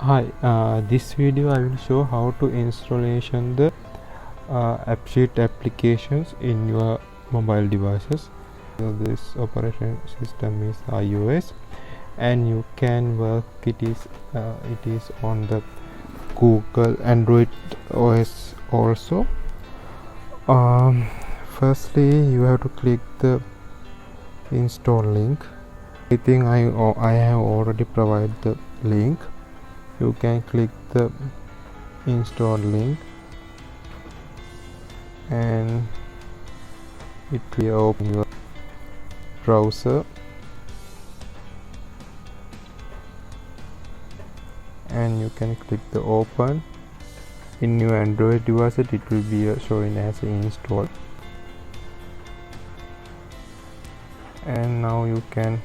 Hi, this video I will show how to installation the Appsheet applications in your mobile devices. So this operation system is iOS, and you can work it is on the Google Android OS also. Firstly, you have to click the install link. I think I have already provided the link. You can click the install link and it will open your browser, and you can click the open. In your Android device it will be showing as install, and now you can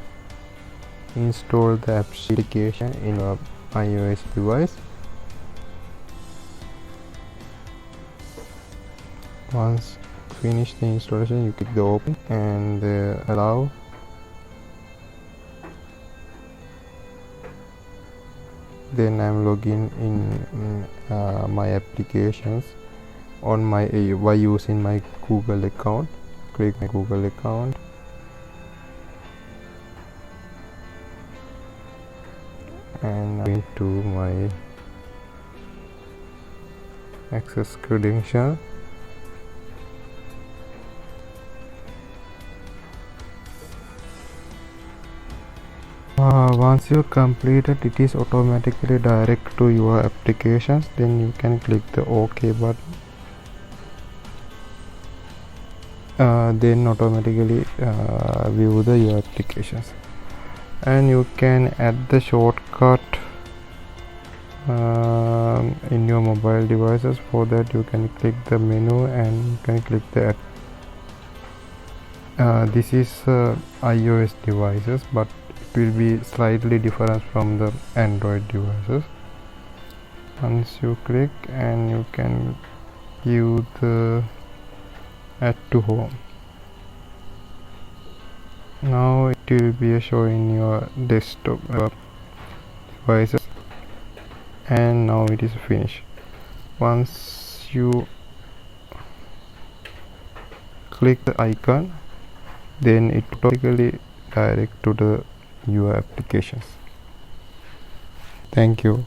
install the application in your iOS device. Once finish the installation, you click the open and allow. Then I'm logging in my applications on my by using my Google account. Click my Google account and into my access credential. Once you completed, it is automatically direct to your applications. Then you can click the OK button. Then automatically view your applications, and you can add the shortcut in your mobile devices. For that, you can click the menu and you can click the this is iOS devices, but it will be slightly different from the Android devices. Once you click, and you can view the add to home. Now it will be showing your desktop devices, and now it is finished. Once you click the icon, then it automatically direct to your applications. Thank you.